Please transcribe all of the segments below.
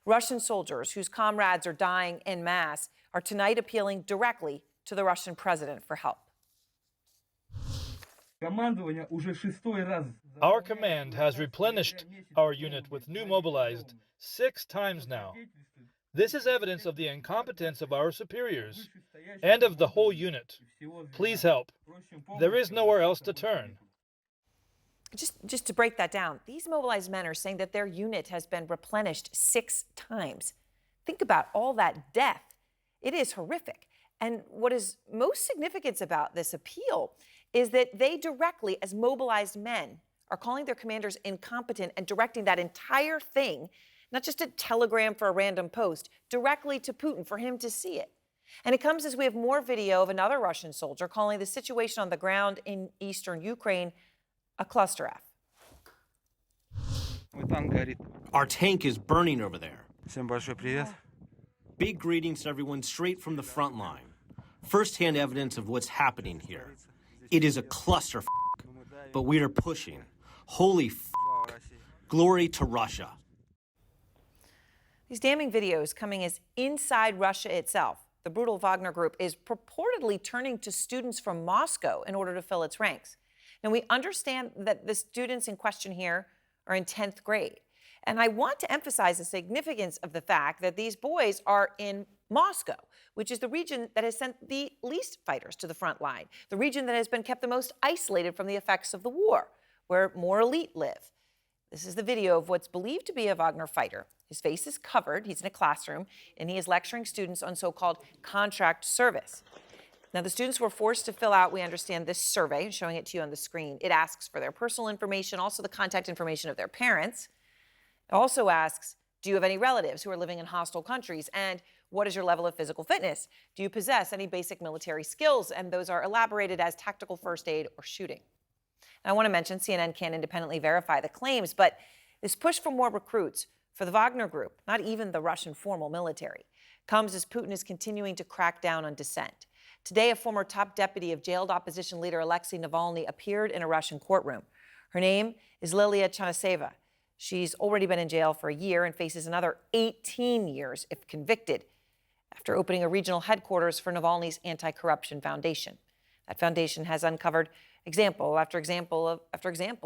Russian soldiers whose comrades are dying en masse are tonight appealing directly to the Russian president for help. Our command has replenished our unit with new mobilized 6 times now. This is evidence of the incompetence of our superiors and of the whole unit. Please help. There is nowhere else to turn. Just to break that down, these mobilized men are saying that their unit has been replenished 6 times. Think about all that death. It is horrific. And what is most significant about this appeal is that they directly, as mobilized men, are calling their commanders incompetent and directing that entire thing, not just a telegram for a random post, directly to Putin for him to see it. And it comes as we have more video of another Russian soldier calling the situation on the ground in eastern Ukraine a cluster F. Our tank is burning over there. Big greetings to everyone straight from the front line. First-hand evidence of what's happening here. It is a cluster, but we are pushing. Holy glory to Russia. These damning videos coming as inside Russia itself, the brutal Wagner Group is purportedly turning to students from Moscow in order to fill its ranks. Now, we understand that the students in question here are in 10th grade. And I want to emphasize the significance of the fact that these boys are in Moscow, which is the region that has sent the least fighters to the front line, the region that has been kept the most isolated from the effects of the war, where more elite live. This is the video of what's believed to be a Wagner fighter. His face is covered, he's in a classroom, and he is lecturing students on so-called contract service. Now, the students were forced to fill out, we understand, this survey, showing it to you on the screen. It asks for their personal information, also the contact information of their parents. It also asks, do you have any relatives who are living in hostile countries? And what is your level of physical fitness? Do you possess any basic military skills? And those are elaborated as tactical first aid or shooting. Now, I want to mention CNN can't independently verify the claims, but this push for more recruits for the Wagner Group, not even the Russian formal military, comes as Putin is continuing to crack down on dissent. Today, a former top deputy of jailed opposition leader Alexei Navalny appeared in a Russian courtroom. Her name is Lilia Chanaseva. She's already been in jail for a year and faces another 18 years if convicted after opening a regional headquarters for Navalny's Anti-Corruption Foundation. That foundation has uncovered example after example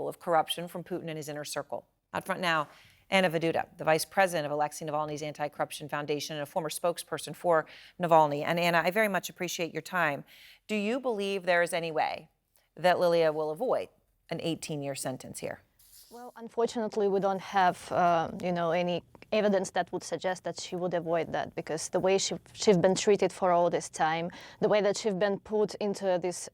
of corruption from Putin and his inner circle. Out front now, Anna Veduta, the vice president of Alexei Navalny's Anti-Corruption Foundation and a former spokesperson for Navalny. And Anna, I very much appreciate your time. Do you believe there is any way that Lilia will avoid an 18-year sentence here? Well, unfortunately, we don't have, any evidence that would suggest that she would avoid that, because the way she's been treated for all this time, the way that she's been put into this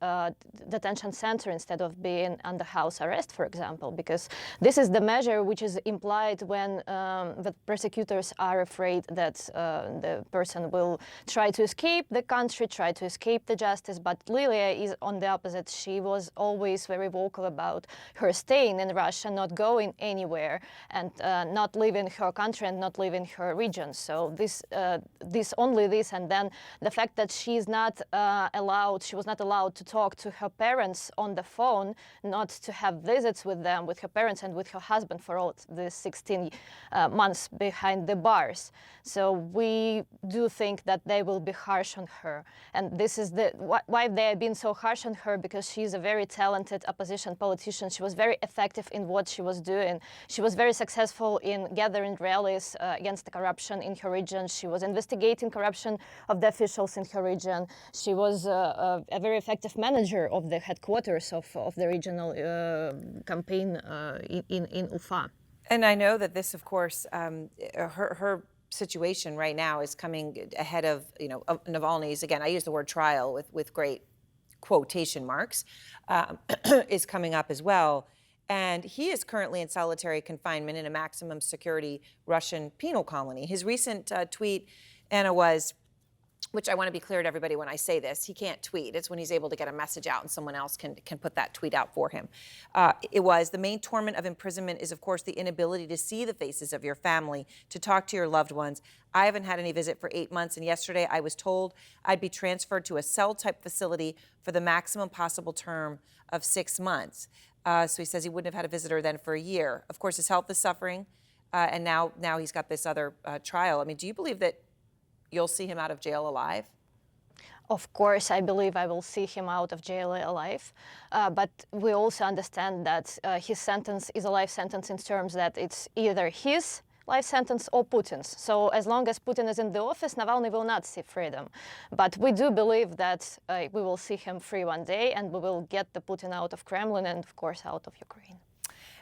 detention center instead of being under house arrest, for example, because this is the measure which is implied when the prosecutors are afraid that the person will try to escape the country, try to escape the justice. But Lilia is on the opposite. She was always very vocal about her staying in Russia, not going anywhere, and not leaving her country and not leaving her region. So this, and then the fact that she was not allowed to talk to her parents on the phone, not to have visits with them, with her parents and with her husband for all the 16 months behind the bars. So we do think that they will be harsh on her. And this is why they have been so harsh on her, because she's a very talented opposition politician. She was very effective in what she was doing. She was very successful in gathering rallies against the corruption in her region. She was investigating corruption of the officials in her region. She was a very effective manager of the headquarters of the regional campaign in Ufa. And I know that this, of course, her situation right now is coming ahead of, of Navalny's, again, I use the word trial with great quotation marks, is coming up as well. And he is currently in solitary confinement in a maximum security Russian penal colony. His recent tweet, Anna, was, which I want to be clear to everybody when I say this, he can't tweet. It's when he's able to get a message out and someone else can put that tweet out for him. It was, the main torment of imprisonment is, of course, the inability to see the faces of your family, to talk to your loved ones. I haven't had any visit for 8 months, and yesterday I was told I'd be transferred to a cell-type facility for the maximum possible term of 6 months. So he says he wouldn't have had a visitor then for a year. Of course, his health is suffering. and now he's got this other trial. I mean, do you believe that you'll see him out of jail alive? Of course, I believe I will see him out of jail alive, but we also understand that his sentence is a life sentence in terms that it's either his life sentence or Putin's. So as long as Putin is in the office, Navalny will not see freedom. But we do believe that we will see him free one day, and we will get the Putin out of Kremlin and, of course, out of Ukraine.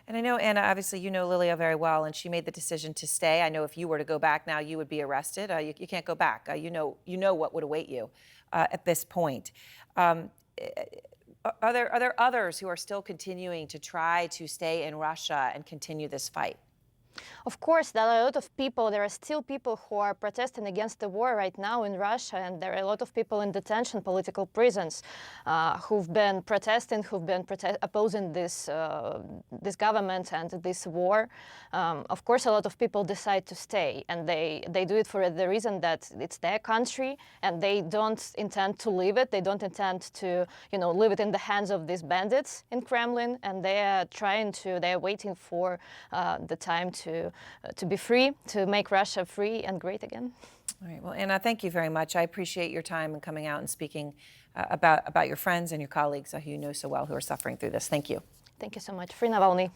And I know, Anna, obviously you know Lilia very well, and she made the decision to stay. I know if you were to go back now, you would be arrested. You can't go back. You know what would await you at this point. Are there others who are still continuing to try to stay in Russia and continue this fight? Of course, there are a lot of people, there are still people who are protesting against the war right now in Russia, and there are a lot of people in detention, political prisons, who've been protesting, opposing this government and this war. Of course, a lot of people decide to stay, and they do it for the reason that it's their country, and they don't intend to leave it. They don't intend to, leave it in the hands of these bandits in Kremlin, and they're waiting for the time to be free, to make Russia free and great again. All right. Well, Anna, thank you very much. I appreciate your time and coming out and speaking about your friends and your colleagues who you know so well who are suffering through this. Thank you. Thank you so much. Free Navalny.